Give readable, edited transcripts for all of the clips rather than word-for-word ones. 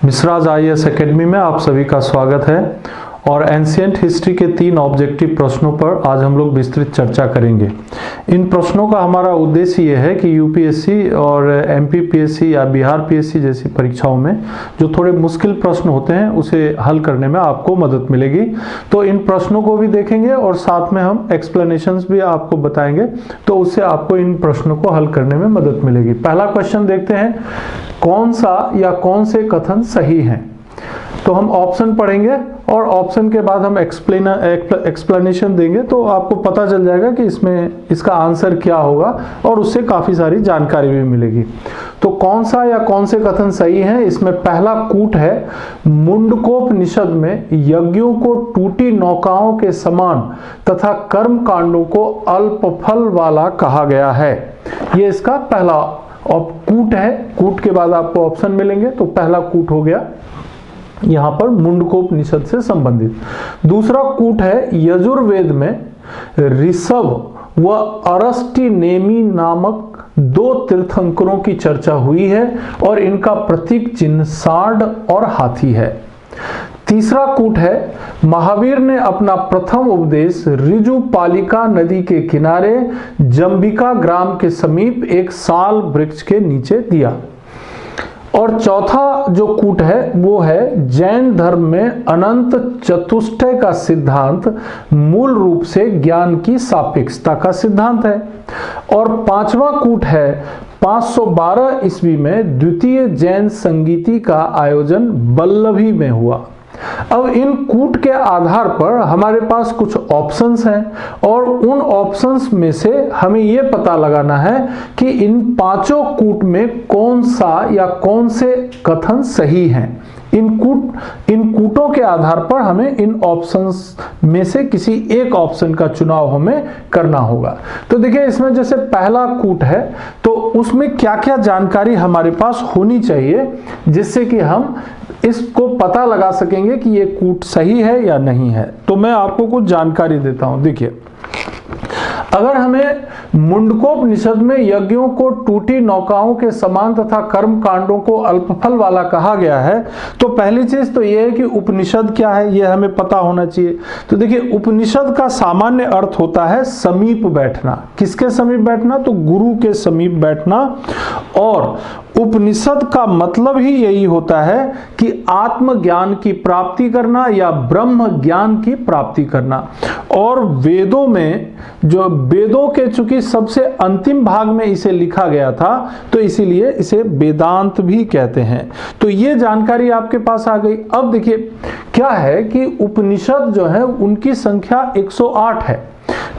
मिश्राज IAS academy में आप सभी का स्वागत है और एंशिएंट हिस्ट्री के 3 ऑब्जेक्टिव प्रश्नों पर आज हम लोग विस्तृत चर्चा करेंगे। इन प्रश्नों का हमारा उद्देश्य ये है कि यूपीएससी और एमपीपीएससी या बिहार पीएससी जैसी परीक्षाओं में जो थोड़े मुश्किल प्रश्न होते हैं उसे हल करने में आपको मदद मिलेगी। तो इन प्रश्नों को भी देखेंगे और साथ में हम एक्सप्लेनेशंस भी आपको बताएंगे, तो उससे आपको इन प्रश्नों को हल करने में मदद मिलेगी। पहला क्वेश्चन देखते हैं, कौन सा या कौन से कथन सही हैं। तो हम ऑप्शन पढ़ेंगे और ऑप्शन के बाद हम एक्सप्लेनेशन देंगे, तो आपको पता चल जाएगा कि इसमें इसका आंसर क्या होगा और उससे काफी सारी जानकारी भी मिलेगी। तो कौन सा या कौन से कथन सही हैं, इसमें पहला कूट है, मुंडकोपनिषद में यज्ञों को टूटी नौकाओं के समान तथा कर्म कांडों को अल्प फल वाला कहा गया है। ये इसका पहला और कूट है। कूट के बाद आपको ऑप्शन मिलेंगे, तो पहला कूट हो गया यहां पर मुंडकोपनिषद से संबंधित। दूसरा कूट है, यजुर्वेद में ऋषभ व अरष्टिनेमि नामक 2 तीर्थंकरों की चर्चा हुई है और इनका प्रतीक चिन्ह सांड और हाथी है। तीसरा कूट है, महावीर ने अपना प्रथम उपदेश ऋजुपालिका नदी के किनारे जंबिका ग्राम के समीप एक साल वृक्ष के नीचे दिया। और चौथा जो कूट है वो है, जैन धर्म में अनंत चतुष्टय का सिद्धांत मूल रूप से ज्ञान की सापेक्षता का सिद्धांत है। और पांचवा कूट है, 512 ईस्वी में द्वितीय जैन संगीति का आयोजन बल्लभी में हुआ। अब इन कूट के आधार पर हमारे पास कुछ ऑप्शंस हैं और उन ऑप्शंस में से हमें यह पता लगाना है कि इन पांचों कूट में कौन सा या कौन से कथन सही हैं। इन कूटों के आधार पर हमें इन ऑप्शंस में से किसी एक ऑप्शन का चुनाव हमें करना होगा। तो देखिए, इसमें जैसे पहला कूट है तो उसमें क्या क्या जानकारी हमारे पास होनी चाहिए जिससे कि हम इसको पता लगा सकेंगे कि ये कूट सही है या नहीं है। तो मैं आपको कुछ जानकारी देता हूं। देखिए, अगर हमें मुंडकोपनिषद में यज्ञों को टूटी नौकाओं के समान तथा कर्म कांडों को अल्पफल वाला कहा गया है, तो पहली चीज तो यह है कि उपनिषद क्या है, यह हमें पता होना चाहिए। तो देखिए, उपनिषद का सामान्य अर्थ होता है समीप बैठना। किसके समीप बैठना? तो गुरु के समीप बैठना। और उपनिषद का मतलब ही यही होता है कि आत्मज्ञान की प्राप्ति करना या ब्रह्म ज्ञान की प्राप्ति करना। और वेदों में, जो वेदों के चूंकि सबसे अंतिम भाग में इसे लिखा गया था, तो इसीलिए इसे वेदांत भी कहते हैं। तो ये जानकारी आपके पास आ गई। अब देखिए क्या है कि उपनिषद जो है उनकी संख्या 108 है,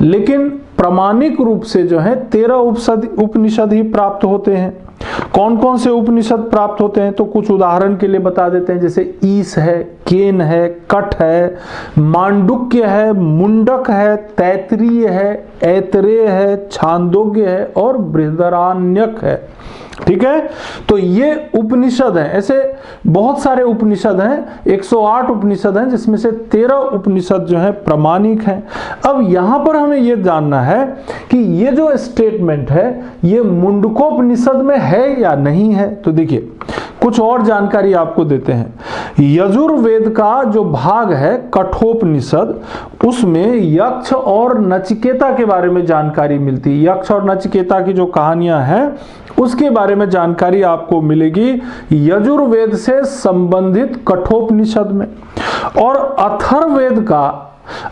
लेकिन प्रामाणिक रूप से जो है 13 उपनिषद ही प्राप्त होते हैं। कौन कौन से उपनिषद प्राप्त होते हैं, तो कुछ उदाहरण के लिए बता देते हैं। जैसे ईश है, केन है, कठ है, मांडुक्य है, मुंडक है, तैतरीय है, ऐतरेय है, छांदोग्य है और बृहदारण्यक है। ठीक है, तो ये उपनिषद हैं। ऐसे बहुत सारे उपनिषद हैं, 108 उपनिषद हैं, जिसमें से 13 उपनिषद जो है प्रामाणिक हैं। अब यहां पर हमें यह जानना है कि ये जो स्टेटमेंट है ये मुंडकोपनिषद में है या नहीं है। तो देखिए, कुछ और जानकारी आपको देते हैं। यजुर्वेद का जो भाग है कठोपनिषद, उसमें यक्ष और नचिकेता के बारे में जानकारी मिलती है। यक्ष और नचिकेता की जो कहानियां हैं उसके बारे में जानकारी आपको मिलेगी यजुर्वेद से संबंधित कठोपनिषद में। और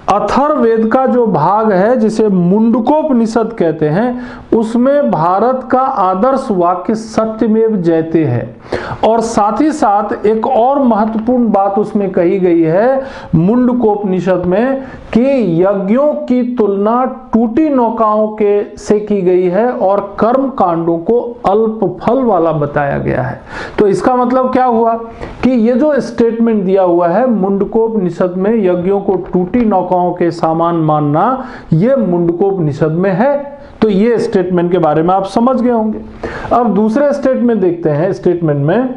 अथर्ववेद का जो भाग है जिसे मुंडकोपनिषद कहते हैं, उसमें भारत का आदर्श वाक्य सत्यमेव जयते है। और साथ ही साथ एक और महत्वपूर्ण बात उसमें कही गई है मुंडकोपनिषद में कि यज्ञों की तुलना टूटी नौकाओं के से की गई है और कर्म कांडों को अल्प फल वाला बताया गया है। तो इसका मतलब क्या हुआ कि ये जो स्टेटमेंट दिया हुआ है मुंडकोपनिषद में यज्ञों को टूटी नौकाओं के समान मानना, ये मुंडकोपनिषद में है। तो ये स्टेटमेंट के बारे में आप समझ गए होंगे। अब दूसरे स्टेटमेंट देखते हैं। स्टेटमेंट में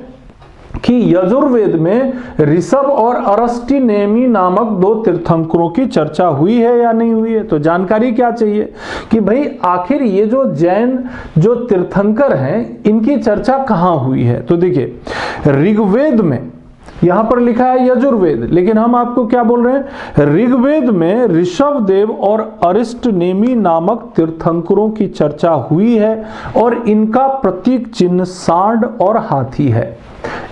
कि यजुर्वेद में ऋषभ और अरष्टिनेमि नामक 2 तीर्थंकरों की चर्चा हुई है या नहीं हुई है। तो जानकारी क्या चाहिए कि भाई आखिर ये जो जैन जो तीर्थंकर हैं इनकी चर्चा कहां हुई है। तो देखिए, ऋग्वेद में यहां पर लिखा है यजुर्वेद, लेकिन हम आपको क्या बोल रहे हैं, ऋग्वेद में ऋषभदेव और अरिष्टनेमी नामक तीर्थंकरों की चर्चा हुई है और इनका प्रतीक चिन्ह सांड और हाथी है।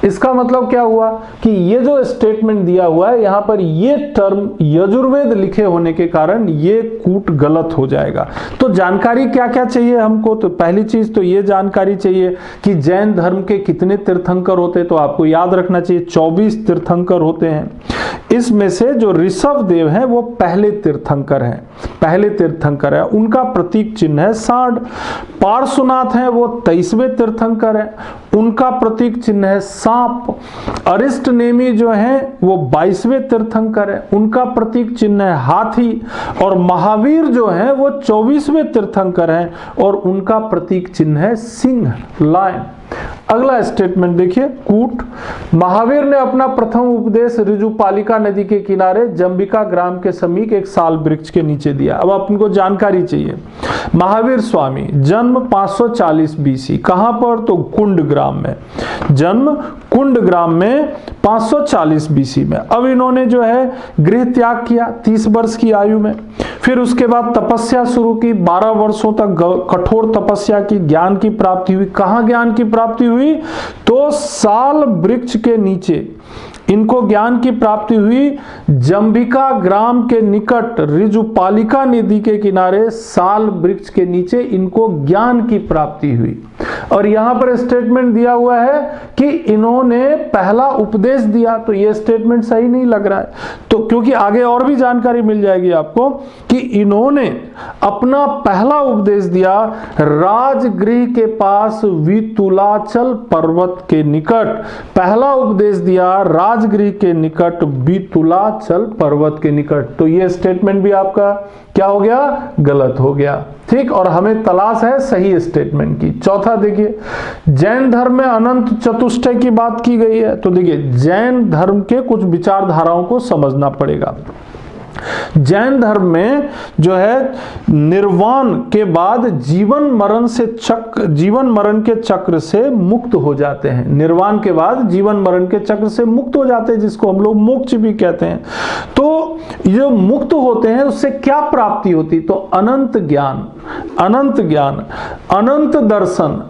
इसका मतलब क्या हुआ कि ये जो स्टेटमेंट दिया हुआ है यहां पर ये टर्म यजुर्वेद लिखे होने के कारण ये कूट गलत हो जाएगा। तो जानकारी क्या क्या चाहिए हमको, तो पहली चीज तो ये जानकारी चाहिए कि जैन धर्म के कितने तीर्थंकर होते हैं, तो आपको याद रखना चाहिए 24 तीर्थंकर होते हैं। इसमें से जो ऋषभदेव हैं वो पहले तीर्थंकर हैं, पहले तीर्थंकर है, उनका प्रतीक चिन्ह है सांड। पार्श्वनाथ हैं वो 23वें तीर्थंकर हैं, उनका प्रतीक चिन्ह है सांप। अरिष्टनेमी जो हैं वो 22वें तीर्थंकर है, उनका प्रतीक चिन्ह है हाथी। और महावीर जो हैं वो 24वें तीर्थंकर हैं और उनका प्रतीक चिन्ह है सिंह, लायन। अगला स्टेटमेंट देखिए, कूट। महावीर ने अपना प्रथम उपदेश ऋजुपालिका नदी के किनारे जंबिका ग्राम के समीप एक साल वृक्ष के नीचे दिया। अब आपको जानकारी चाहिए, महावीर स्वामी जन्म 540 बीसी, कहां पर, तो कुंड ग्राम में, जन्म कुंड ग्राम में 540 बीसी में। अब इन्होंने जो है गृह त्याग किया 30 वर्ष की आयु में, फिर उसके बाद तपस्या शुरू की, 12 वर्षों तक कठोर तपस्या की, ज्ञान की प्राप्ति हुई। कहां ज्ञान की प्राप्ति हुई, तो साल वृक्ष के नीचे इनको ज्ञान की प्राप्ति हुई। जंबिका ग्राम के निकट ऋजुपालिका नदी के किनारे साल वृक्ष के नीचे इनको ज्ञान की प्राप्ति हुई। और यहां पर स्टेटमेंट दिया हुआ है कि इन्होंने पहला उपदेश दिया, तो यह स्टेटमेंट सही नहीं लग रहा है, तो क्योंकि आगे और भी जानकारी मिल जाएगी आपको कि इन्होंने अपना पहला उपदेश दिया राजगृह के पास वितुलाचल पर्वत के निकट। पहला उपदेश दिया राजगृह के निकट वितुलाचल पर्वत के निकट, तो यह स्टेटमेंट भी आपका क्या हो गया, गलत हो गया। ठीक, और हमें तलाश है सही स्टेटमेंट की। चौथा देखिए, जैन धर्म में अनंत चतुष्टय की बात की गई है, तो देखिए जैन धर्म के कुछ विचारधाराओं को समझना पड़ेगा। जैन धर्म में जो है निर्वाण के बाद जीवन मरण के चक्र से मुक्त हो जाते हैं। निर्वाण के बाद जीवन मरण के चक्र से मुक्त हो जाते हैं, जिसको हम लोग मोक्ष भी कहते हैं। तो जो मुक्त होते हैं उससे क्या प्राप्ति होती, तो अनंत ज्ञान, अनंत ज्ञान, अनंत दर्शन,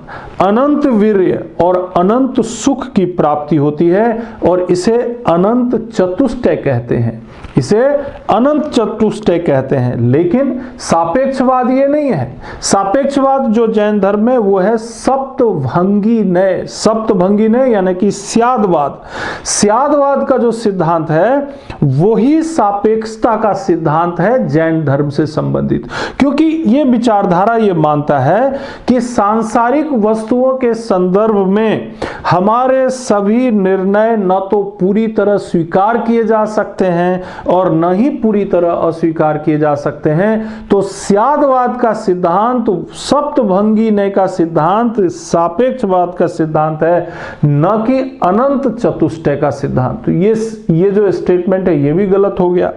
अनंत वीर्य और अनंत सुख की प्राप्ति होती है और इसे अनंत चतुष्टय कहते हैं, इसे अनंत चतुष्टय कहते हैं। लेकिन सापेक्षवाद ये नहीं है। सापेक्षवाद जो जैन धर्म में वो है सप्तभंगी नय, सप्तभंगी नय यानी कि स्यादवाद। स्यादवाद का जो सिद्धांत है वही सापेक्षता का सिद्धांत है जैन धर्म से संबंधित, क्योंकि ये विचारधारा ये मानता है कि सांसारिक वस्तुओं के संदर्भ में हमारे सभी निर्णय न तो पूरी तरह स्वीकार किए जा सकते हैं और न ही पूरी तरह अस्वीकार किए जा सकते हैं। तो स्यादवाद का सिद्धांत, सप्तभंगी नय का सिद्धांत सापेक्षवाद का सिद्धांत है, न कि अनंत चतुष्टय का सिद्धांत। तो ये जो स्टेटमेंट है ये भी गलत हो गया।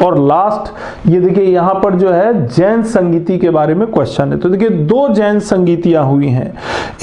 और लास्ट ये देखिए यहां पर जो है जैन संगीति के बारे में क्वेश्चन है। तो देखिए 2 जैन संगीतियां हुई हैं।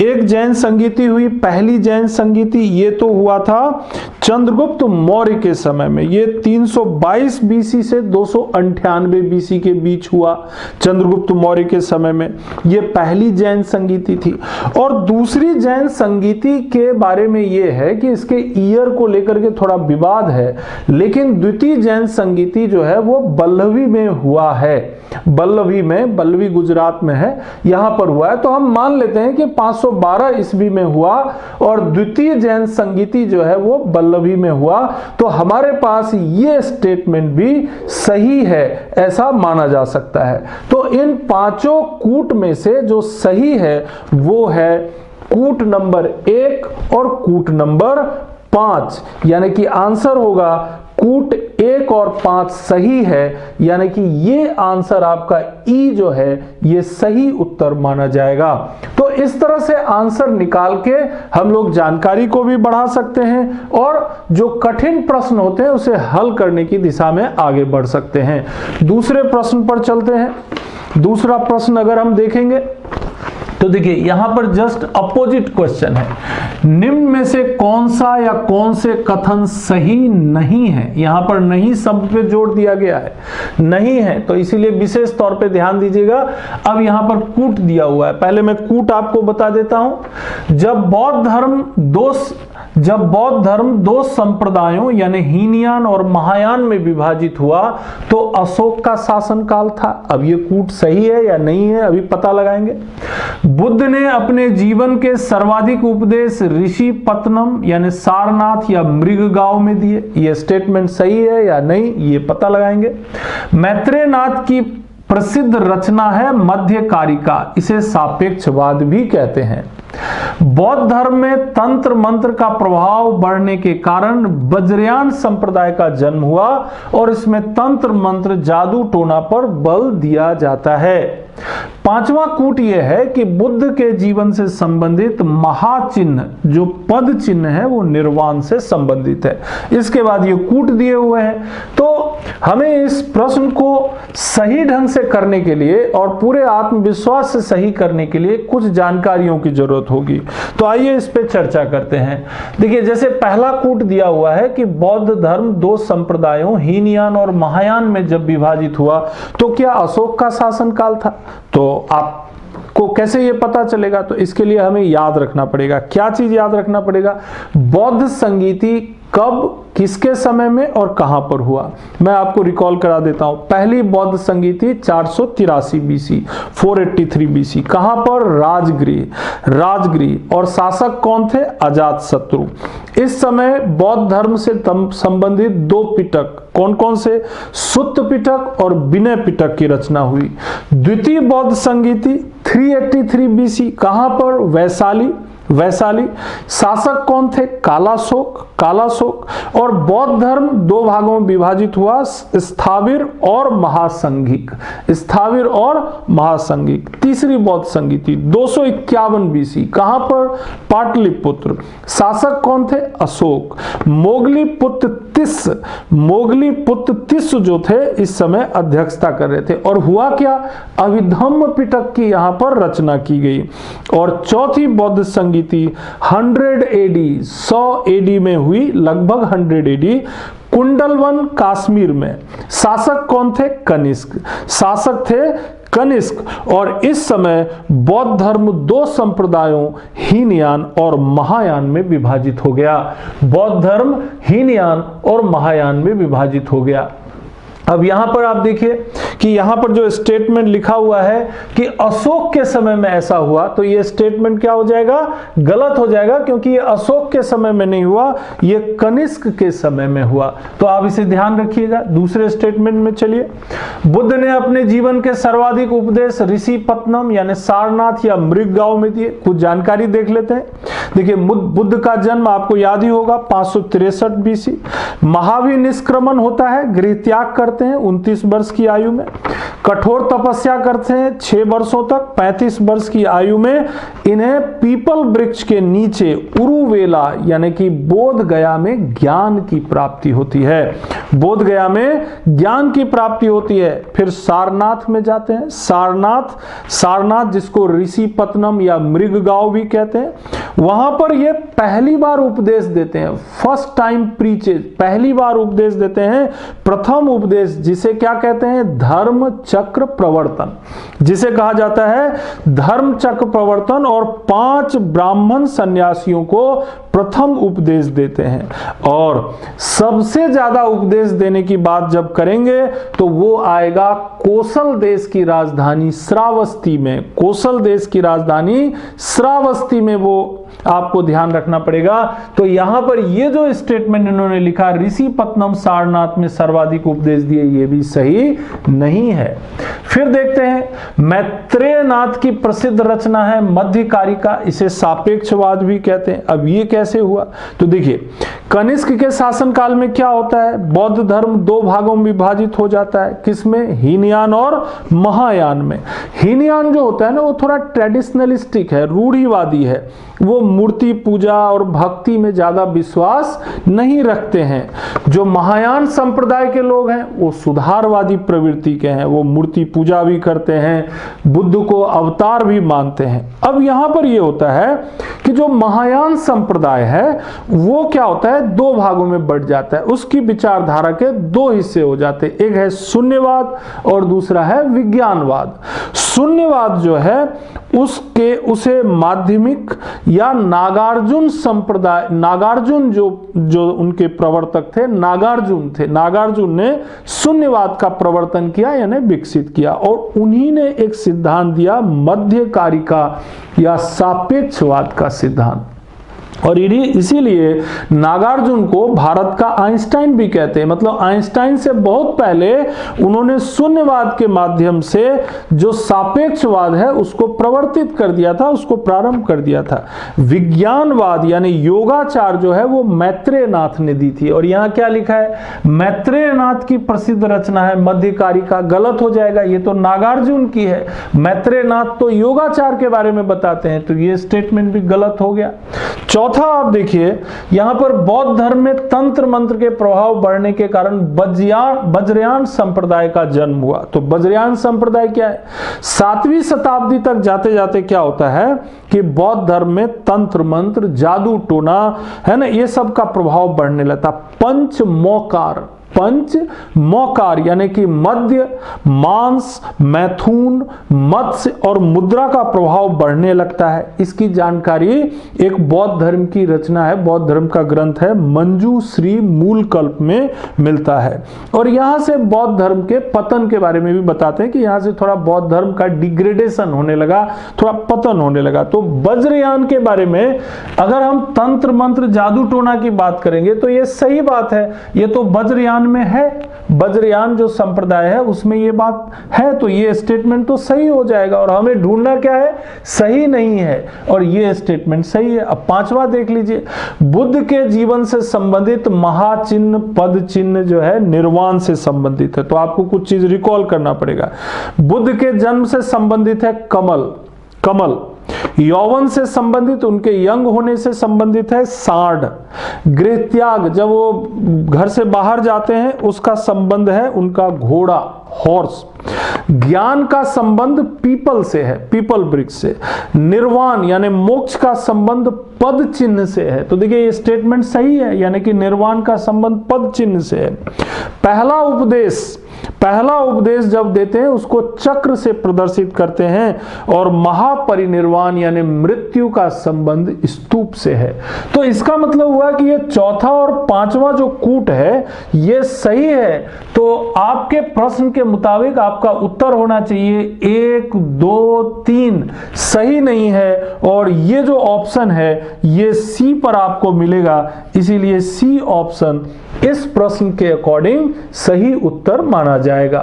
एक जैन संगीति हुई, पहली जैन संगीति ये तो हुआ था चंद्रगुप्त मौर्य के समय में, ये 322 बीसी से 298 बीसी के बीच हुआ चंद्रगुप्त मौर्य के समय में, ये पहली जैन संगीति थी। और दूसरी जैन संगीति के बारे में ये है कि इसके ईयर को लेकर के थोड़ा विवाद है, लेकिन द्वितीय जैन संगीति जो है वो बल्लवी में हुआ है, बल्लवी में, बल्लवी गुजरात में है, यहां पर हुआ है। तो हम मान लेते हैं कि 512 ईस्वी में हुआ और द्वितीय जैन संगीति जो है वो बल्लवी में हुआ। तो हमारे पास ये स्टेटमेंट भी सही है, ऐसा माना जा सकता है। तो इन 5 कूट में से जो सही है वो है कूट नंबर 1 और कूट नंबर 5, यानी कि आंसर होगा कूट 1 और 5 सही है, यानी कि ये आंसर आपका ई जो है ये सही उत्तर माना जाएगा। तो इस तरह से आंसर निकाल के हम लोग जानकारी को भी बढ़ा सकते हैं और जो कठिन प्रश्न होते हैं उसे हल करने की दिशा में आगे बढ़ सकते हैं। दूसरे प्रश्न पर चलते हैं। दूसरा प्रश्न अगर हम देखेंगे तो देखिए यहां पर जस्ट अपोजिट क्वेश्चन है, निम्न में से कौन सा या कौन से कथन सही नहीं है। यहां पर नहीं शब्द पे जोर दिया गया है, नहीं है, तो इसीलिए विशेष तौर पे ध्यान दीजिएगा। अब यहां पर कूट दिया हुआ है, पहले मैं कूट आपको बता देता हूं। जब बौद्ध धर्म दो संप्रदायों यानी हीनयान और महायान में विभाजित हुआ तो अशोक का शासनकाल था। अब ये कूट सही है या नहीं है अभी पता लगाएंगे। बुद्ध ने अपने जीवन के सर्वाधिक उपदेश ऋषि पत्तनम यानी सारनाथ या मृगगांव में दिए, ये स्टेटमेंट सही है या नहीं ये पता लगाएंगे। मैत्रेयनाथ की प्रसिद्ध रचना है मध्यकारिका, इसे सापेक्षवाद भी कहते हैं। बौद्ध धर्म में तंत्र मंत्र का प्रभाव बढ़ने के कारण वज्रयान संप्रदाय का जन्म हुआ और इसमें तंत्र मंत्र जादू टोना पर बल दिया जाता है। पांचवा कूट यह है कि बुद्ध के जीवन से संबंधित महाचिन्ह जो पद चिन्ह है वो निर्वाण से संबंधित है। इसके बाद ये कूट दिए हुए हैं, तो हमें इस प्रश्न को सही ढंग से करने के लिए और पूरे आत्मविश्वास से सही करने के लिए कुछ जानकारियों की जरूरत होगी। तो आइए इस पे चर्चा करते हैं। देखिए जैसे पहला कूट दिया हुआ है कि बौद्ध धर्म दो संप्रदायों हीनयान और महायान में जब विभाजित हुआ तो क्या अशोक का शासनकाल था। तो आपको कैसे ये पता चलेगा, तो इसके लिए हमें याद रखना पड़ेगा। क्या चीज याद रखना पड़ेगा, बौद्ध संगीति कब किसके समय में और कहां पर हुआ। मैं आपको रिकॉल करा देता हूं। पहली बौद्ध संगीति 483 बीसी 483 बीसी, कहां पर, राजगृह और शासक कौन थे, अजातशत्रु। इस समय बौद्ध धर्म से संबंधित दो पिटक कौन कौन से, सुत्त पिटक और विनय पिटक की रचना हुई। द्वितीय बौद्ध संगीति 383 बीसी, कहां पर, वैशाली। शासक कौन थे, कालाशोक। और बौद्ध धर्म दो भागों में विभाजित हुआ, स्थाविर और महासंघिक। तीसरी बौद्ध संगीति 251 बीसी, कहां पर, पाटलिपुत्र। शासक कौन थे, अशोक। मोगली पुत्र तिस्स जो थे इस समय अध्यक्षता कर रहे थे। और हुआ क्या, अभिधम्म पिटक की यहां पर रचना की गई। और चौथी बौद्ध संगीति 100 एडी 100 एडी में हुई, लगभग 100 एडी, कुंडलवन कश्मीर में। शासक कौन थे, कनिष्क। और इस समय बौद्ध धर्म दो संप्रदायों हीनयान और महायान में विभाजित हो गया। बौद्ध धर्म हीनयान और महायान में विभाजित हो गया। अब यहां पर आप देखिए कि यहां पर जो स्टेटमेंट लिखा हुआ है कि अशोक के समय में ऐसा हुआ, तो ये स्टेटमेंट क्या हो जाएगा, गलत हो जाएगा, क्योंकि ये अशोक के समय में नहीं हुआ, ये कनिष्क के समय में हुआ। तो आप इसे ध्यान रखिएगा। दूसरे स्टेटमेंट में चलिए, बुद्ध ने अपने जीवन के सर्वाधिक उपदेश ऋषि पत्तनम यानी सारनाथ या मृगगांव में दिए। कुछ जानकारी देख लेते हैं। देखिए बुद्ध का जन्म आपको याद ही होगा 563 बीसी। महावीर निष्क्रमण होता है, गृह त्याग करते हैं 29 वर्ष की आयु में। कठोर तपस्या करते हैं 6 वर्षों तक। 35 वर्ष की आयु में इन्हें पीपल वृक्ष के नीचे उरुवेला यानी कि बोध गया में ज्ञान की प्राप्ति होती है। बोध गया में ज्ञान की प्राप्ति होती है। फिर सारनाथ में जाते हैं। सारनाथ जिसको ऋषि पत्तनम या मृगगांव भी कहते हैं, वहां पर ये पहली बार उपदेश देते हैं। फर्स्ट टाइम प्रीचेज, पहली बार उपदेश देते हैं। प्रथम उपदेश जिसे क्या कहते हैं, धर्म चक्र प्रवर्तन, जिसे कहा जाता है धर्म चक्र प्रवर्तन। और 5 ब्राह्मण सन्यासियों को प्रथम उपदेश देते हैं। और सबसे ज्यादा उपदेश देने की बात जब करेंगे तो वो आएगा कोसल देश की राजधानी श्रावस्ती में। कोसल देश की राजधानी श्रावस्ती में वो आपको ध्यान रखना पड़ेगा। तो यहां पर ये जो स्टेटमेंट इन्होंने लिखा ऋषि पत्तनम सारनाथ में सर्वाधिक उपदेश दिए, ये भी सही नहीं है। फिर देखते हैं मैत्रेयनाथ की प्रसिद्ध रचना है मध्यकारिका, इसे सापेक्षवाद भी कहते हैं। अब ये कैसे हुआ, तो देखिए कनिष्क के शासनकाल में क्या होता है, बौद्ध धर्म 2 भागों में विभाजित हो जाता है। किसमें, हीनयान और महायान में। हीनयान जो होता है ना वो थोड़ा ट्रेडिशनलिस्टिक है, रूढ़िवादी है, वो मूर्ति पूजा और भक्ति में ज्यादा विश्वास नहीं रखते हैं। जो महायान संप्रदाय के लोग हैं वो सुधारवादी प्रवृत्ति के हैं, वो मूर्ति पूजा भी करते हैं, बुद्ध को अवतार भी मानते हैं। अब यहां पर ये होता है कि जो महायान संप्रदाय है वो क्या होता है, दो भागों में बढ़ जाता है। उसकी विचारधारा के दो हिस्से हो जाते हैं, एक है शून्यवाद और दूसरा है विज्ञानवाद। शून्यवाद जो है उसे माध्यमिक या नागार्जुन संप्रदाय, नागार्जुन जो उनके प्रवर्तक थे नागार्जुन ने शून्यवाद का प्रवर्तन किया यानी विकसित किया, और उन्हीं ने एक सिद्धांत दिया मध्यकारिका या सापेक्षवाद का सिद्धांत। और इसीलिए नागार्जुन को भारत का आइंस्टाइन भी कहते हैं। मतलब आइंस्टाइन से बहुत पहले उन्होंने शून्यवाद के माध्यम से जो सापेक्षवाद है उसको प्रवर्तित कर दिया था, उसको प्रारंभ कर दिया था। विज्ञानवाद यानी योगाचार जो है वो मैत्रेय नाथ ने दी थी। और यहाँ क्या लिखा है, मैत्रेय नाथ की प्रसिद्ध रचना है मध्यकारिका। गलत हो जाएगा, ये तो नागार्जुन की है। मैत्रेय नाथ तो योगाचार के बारे में बताते हैं, तो ये स्टेटमेंट भी गलत हो गया। चौथा आप देखिए यहां पर बौद्ध धर्म में तंत्र मंत्र के प्रभाव बढ़ने के कारण वज्रयान संप्रदाय का जन्म हुआ। तो वज्रयान संप्रदाय क्या है, 7वीं शताब्दी तक जाते जाते क्या होता है कि बौद्ध धर्म में तंत्र मंत्र, जादू टोना है ना, ये सब का प्रभाव बढ़ने लगता। पंच मौकार यानी कि मध्य, मांस, मैथुन, मत्स्य और मुद्रा का प्रभाव बढ़ने लगता है। इसकी जानकारी एक बौद्ध धर्म की रचना है, बौद्ध धर्म का ग्रंथ है मंजूश्री मूलकल्प में मिलता है। और यहां से बौद्ध धर्म के पतन के बारे में भी बताते हैं कि यहां से थोड़ा बौद्ध धर्म का डिग्रेडेशन होने लगा, थोड़ा पतन होने लगा। तो वज्रयान के बारे में अगर हम तंत्र मंत्र जादू टोना की बात करेंगे तो ये सही बात है, ये तो वज्रयान में है, वज्रयान जो संप्रदाय है उसमें ये बात है, तो ये स्टेटमेंट तो सही हो जाएगा। और हमें ढूंढना क्या है, सही नहीं है, और ये स्टेटमेंट सही है। अब पांचवा देख लीजिए, बुद्ध के जीवन से संबंधित महाचिन्ह पद चिन्ह जो है निर्वाण से संबंधित है। तो आपको कुछ चीज रिकॉल करना पड़ेगा। बुद्ध के जन्म से संबंधित है कमल, यौवन से संबंधित, उनके यंग होने से संबंधित है सांड, गृह त्याग जब वो घर से बाहर जाते हैं उसका संबंध है उनका घोड़ा हॉर्स, ज्ञान का संबंध पीपल से है, पीपल वृक्ष से, निर्वाण यानी मोक्ष का संबंध पद चिन्ह से है। तो देखिए ये स्टेटमेंट सही है, यानी कि निर्वाण का संबंध पद चिन्ह से है। पहला उपदेश जब देते हैं उसको चक्र से प्रदर्शित करते हैं, और महापरिनिर्वाण यानी मृत्यु का संबंध स्तूप से है। तो इसका मतलब हुआ कि ये चौथा और पांचवा जो कूट है ये सही है। तो आपके प्रश्न के मुताबिक आपका उत्तर होना चाहिए 1, 2, 3 सही नहीं है, और ये जो ऑप्शन है ये सी पर आपको मिलेगा। इसीलिए सी ऑप्शन इस प्रश्न के अकॉर्डिंग सही उत्तर माना जाएगा।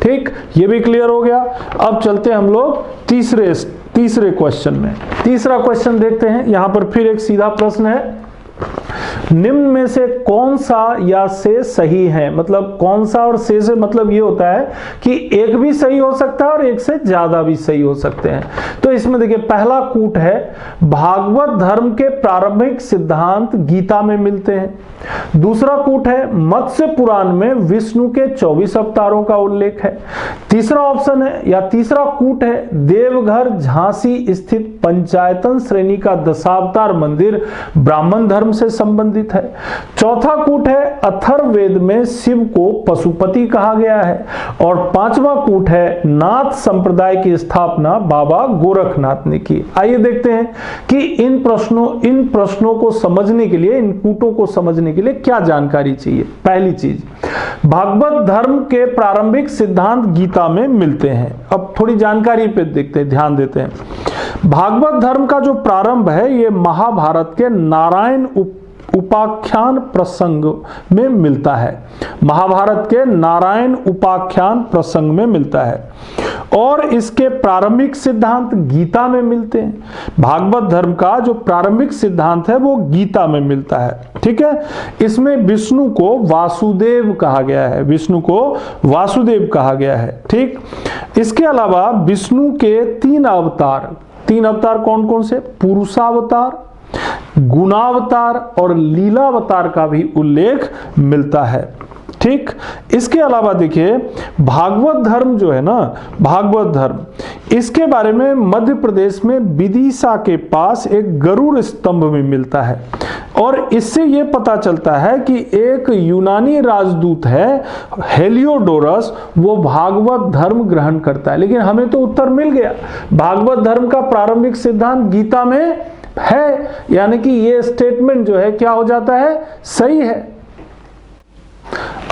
ठीक, ये भी क्लियर हो गया। अब चलते हम लोग तीसरे क्वेश्चन में। तीसरा क्वेश्चन देखते हैं। यहां पर फिर एक सीधा प्रश्न है, निम्न में से कौन सा या से सही है। मतलब कौन सा और से मतलब ये होता है कि एक भी सही हो सकता है और एक से ज्यादा भी सही हो सकते हैं। तो इसमें देखिए पहला कूट है, भागवत धर्म के प्रारंभिक सिद्धांत गीता में मिलते हैं। दूसरा कूट है, मत्स्य पुराण में विष्णु के 24 अवतारों का उल्लेख है। तीसरा ऑप्शन है या तीसरा कूट है, देवघर झांसी स्थित पंचायतन श्रेणी का दशावतार मंदिर ब्राह्मण धर्म से संबंधित है। चौथा कूट है, अथर्ववेद में शिव को पशुपति कहा गया है। और पांचवा कूट है, नाथ संप्रदाय की स्थापना बाबा गोरखनाथ ने की। आइए देखते हैं कि इन प्रश्नों को समझने के लिए, इन कूटों को समझने के लिए क्या जानकारी चाहिए। पहली चीज, भागवत धर्म के प्रारंभिक सिद्धांत गीता में मिलते हैं। अब थोड़ी जानकारी पे देखते हैं, ध्यान देते हैं। भागवत धर्म का जो प्रारंभ है ये महाभारत के नारायण उपाख्यान प्रसंग में मिलता है। महाभारत के नारायण उपाख्यान प्रसंग में मिलता है, और इसके प्रारंभिक सिद्धांत गीता में मिलते हैं। भागवत धर्म का जो प्रारंभिक सिद्धांत है वो गीता में मिलता है। ठीक है, इसमें विष्णु को वासुदेव कहा गया है, विष्णु को वासुदेव कहा गया है। ठीक, इसके अलावा विष्णु के तीन अवतार कौन कौन से, पुरुषावतार, गुणावतार और लीलावतार का भी उल्लेख मिलता है। ठीक, इसके अलावा देखिए भागवत धर्म जो है ना, भागवत धर्म, इसके बारे में मध्य प्रदेश में विदिशा के पास एक गरुड़ स्तंभ में मिलता है और इससे यह पता चलता है कि एक यूनानी राजदूत है हेलियोडोरस, वो भागवत धर्म ग्रहण करता है। लेकिन हमें तो उत्तर मिल गया, भागवत धर्म का प्रारंभिक सिद्धांत गीता में है, यानी कि ये स्टेटमेंट जो है क्या हो जाता है, सही है।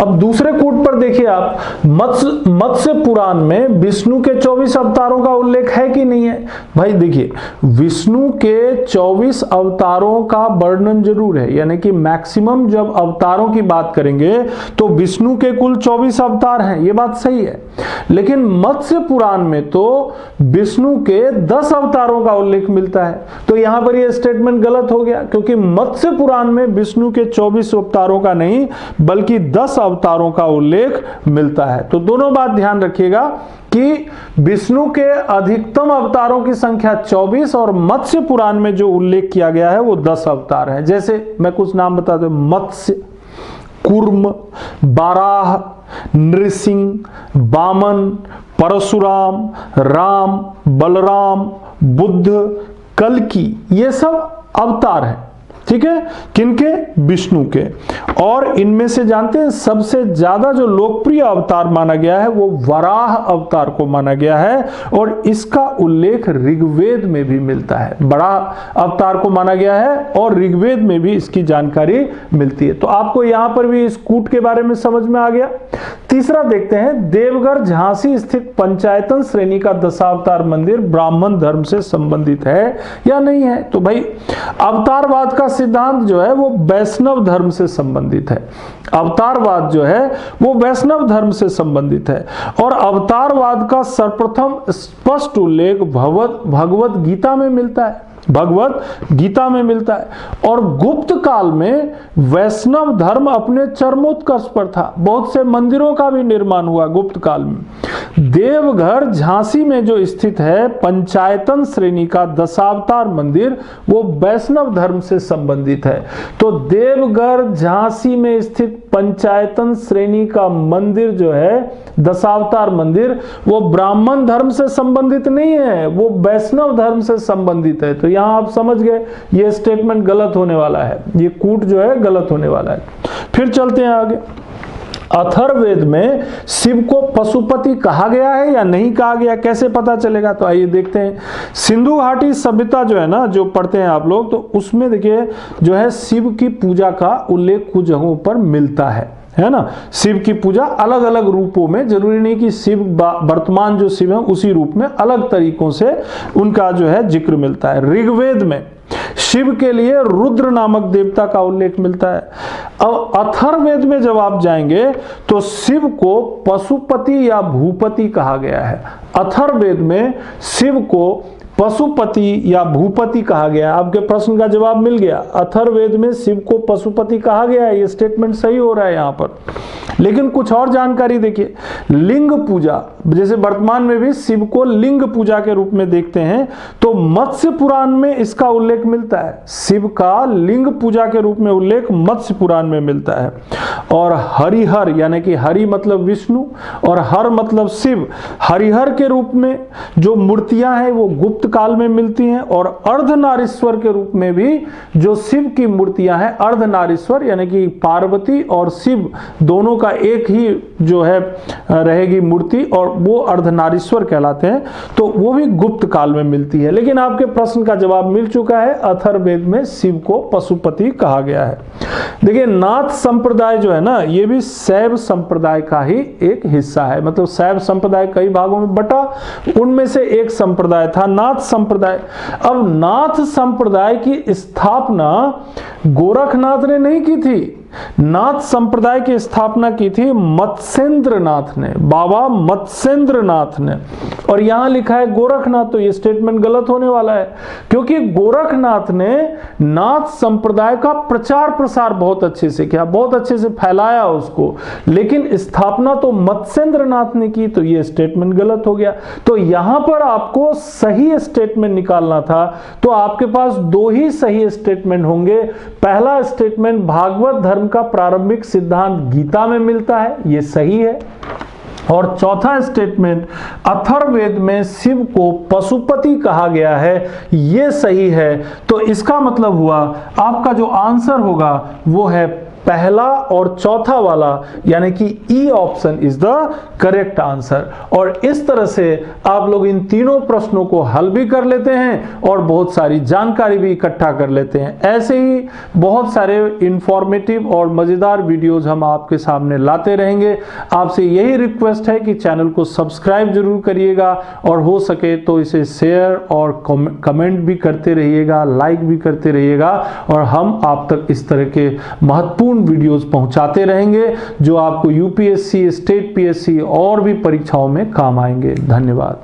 अब दूसरे कूट पर देखिए आप, मत्स्य पुराण में विष्णु के 24 अवतारों का उल्लेख है कि नहीं है? भाई देखिए, विष्णु के 24 अवतारों का वर्णन जरूर है, यानी कि मैक्सिमम जब अवतारों की बात करेंगे तो विष्णु के कुल 24 अवतार हैं, ये बात सही है। लेकिन मत्स्य पुराण में तो विष्णु के 10 अवतारों का उल्लेख मिलता है, तो यहां पर यह स्टेटमेंट गलत हो गया, क्योंकि मत्स्य पुराण में विष्णु के 24 अवतारों का नहीं बल्कि 10 अवतारों का उल्लेख मिलता है। तो दोनों बात ध्यान रखिएगा कि विष्णु के अधिकतम अवतारों की संख्या 24 और मत्स्य पुराण में जो उल्लेख किया गया है वो 10 अवतार हैं। जैसे मैं कुछ नाम बताता हूं, मत्स्य, कूर्म, बाराह, नृसिंह, वामन, परशुराम, राम, बलराम, बुद्ध, कल्कि, ये सब अवतार हैं। ठीक है, किनके? विष्णु के। और इनमें से जानते हैं सबसे ज्यादा जो लोकप्रिय अवतार माना गया है वो वराह अवतार को माना गया है और इसका उल्लेख ऋग्वेद में भी मिलता है। बड़ा अवतार को माना गया है और ऋग्वेद में भी इसकी जानकारी मिलती है। तो आपको यहां पर भी इस कूट के बारे में समझ में आ गया। तीसरा देखते हैं, देवघर झांसी स्थित पंचायतन श्रेणी का दशावतार मंदिर ब्राह्मण धर्म से संबंधित है या नहीं है? तो भाई अवतारवाद का सिद्धांत जो है वो वैष्णव धर्म से संबंधित है। अवतारवाद जो है वो वैष्णव धर्म से संबंधित है और अवतारवाद का सर्वप्रथम स्पष्ट उल्लेख भगवत गीता में मिलता है, भगवत गीता में मिलता है। और गुप्त काल में वैष्णव धर्म अपने चरमोत्कर्ष पर था, बहुत से मंदिरों का भी निर्माण हुआ गुप्त काल में। देवघर झांसी में जो स्थित है पंचायतन श्रेणी का दशावतार मंदिर, वो वैष्णव धर्म से संबंधित है। तो देवघर झांसी में स्थित पंचायतन श्रेणी का मंदिर जो है दशावतार मंदिर, वो ब्राह्मण धर्म से संबंधित नहीं है, वो वैष्णव धर्म से संबंधित है। तो यहां आप समझ गए ये स्टेटमेंट गलत होने वाला है, ये कूट जो है गलत होने वाला है। फिर चलते हैं आगे। अथर्ववेद में शिव को पशुपति कहा गया है या नहीं कहा गया, कैसे पता चलेगा? तो आइए देखते हैं। सिंधु घाटी सभ्यता जो है ना, जो पढ़ते हैं आप लोग, तो उसमें देखिए जो है शिव की पूजा का उल्लेख कुछ जगहों पर मिलता है ना। शिव की पूजा अलग अलग रूपों में, जरूरी नहीं कि शिव वर्तमान जो शिव है उसी रूप में, अलग तरीकों से उनका जो है जिक्र मिलता है। ऋग्वेद में शिव के लिए रुद्र नामक देवता का उल्लेख मिलता है। अब अथर्ववेद में जब आप जाएंगे तो शिव को पशुपति या भूपति कहा गया है। अथर्ववेद में शिव को पशुपति या भूपति कहा गया। आपके प्रश्न का जवाब मिल गया, अथर्ववेद में शिव को पशुपति कहा गया है, ये स्टेटमेंट सही हो रहा है यहां पर। लेकिन कुछ और जानकारी देखिए, लिंग पूजा, जैसे वर्तमान में भी शिव को लिंग पूजा के रूप में देखते हैं, तो मत्स्य पुराण में इसका उल्लेख मिलता है। शिव का लिंग पूजा के रूप में उल्लेख मत्स्य पुराण में मिलता है। और हरिहर, यानी कि हरि मतलब विष्णु और हर मतलब शिव, हरिहर के रूप में जो मूर्तियां हैं वो गुप्त काल में मिलती हैं। और अर्धनारीश्वर के रूप में भी जो शिव की मूर्तियां हैं, अर्धनारीश्वर यानी कि पार्वती और शिव दोनों का एक ही जो है रहेगी मूर्ति, और वो अर्धनारीश्वर कहलाते हैं, तो वो भी गुप्त काल में मिलती है। लेकिन आपके प्रश्न का जवाब मिल चुका है, अथर्ववेद में शिव को पशुपति कहा गया है। देखिए नाथ संप्रदाय जो है ना, ये भी शैव संप्रदाय का ही एक हिस्सा है। मतलब शैव संप्रदाय कई भागों में बटा, उनमें से एक संप्रदाय था नाथ संप्रदाय। अब नाथ संप्रदाय की स्थापना गोरखनाथ ने नहीं की थी, नाथ संप्रदाय की स्थापना की थी मत्स्येंद्र नाथ ने, बाबा मत्स्येंद्र नाथ ने। और यहां लिखा है गोरखनाथ, तो ये स्टेटमेंट गलत होने वाला है, क्योंकि गोरखनाथ ने नाथ संप्रदाय का प्रचार प्रसार बहुत अच्छे से किया, बहुत अच्छे से फैलाया उसको, लेकिन स्थापना तो मत्स्येंद्र नाथ ने की, तो ये स्टेटमेंट गलत हो गया। तो यहां पर आपको सही स्टेटमेंट निकालना था, तो आपके पास दो ही सही स्टेटमेंट होंगे। पहला स्टेटमेंट भागवत धर्म का प्रारंभिक सिद्धांत गीता में मिलता है, ये सही है। और चौथा स्टेटमेंट अथर्ववेद में शिव को पशुपति कहा गया है, ये सही है। तो इसका मतलब हुआ आपका जो आंसर होगा वो है पहला और चौथा वाला, यानी कि E option is the correct answer. और इस तरह से आप लोग इन तीनों प्रश्नों को हल भी कर लेते हैं और बहुत सारी जानकारी भी इकट्ठा कर लेते हैं। ऐसे ही बहुत सारे इंफॉर्मेटिव और मजेदार वीडियोस हम आपके सामने लाते रहेंगे। आपसे यही रिक्वेस्ट है कि चैनल को सब्सक्राइब जरूर करिएगा और हो सके तो इसे शेयर और कमेंट भी करते रहिएगा, लाइक भी करते रहिएगा, और हम आप तक इस तरह के महत्वपूर्ण वीडियोस पहुंचाते रहेंगे जो आपको यूपीएससी, स्टेट पीएससी और भी परीक्षाओं में काम आएंगे। धन्यवाद।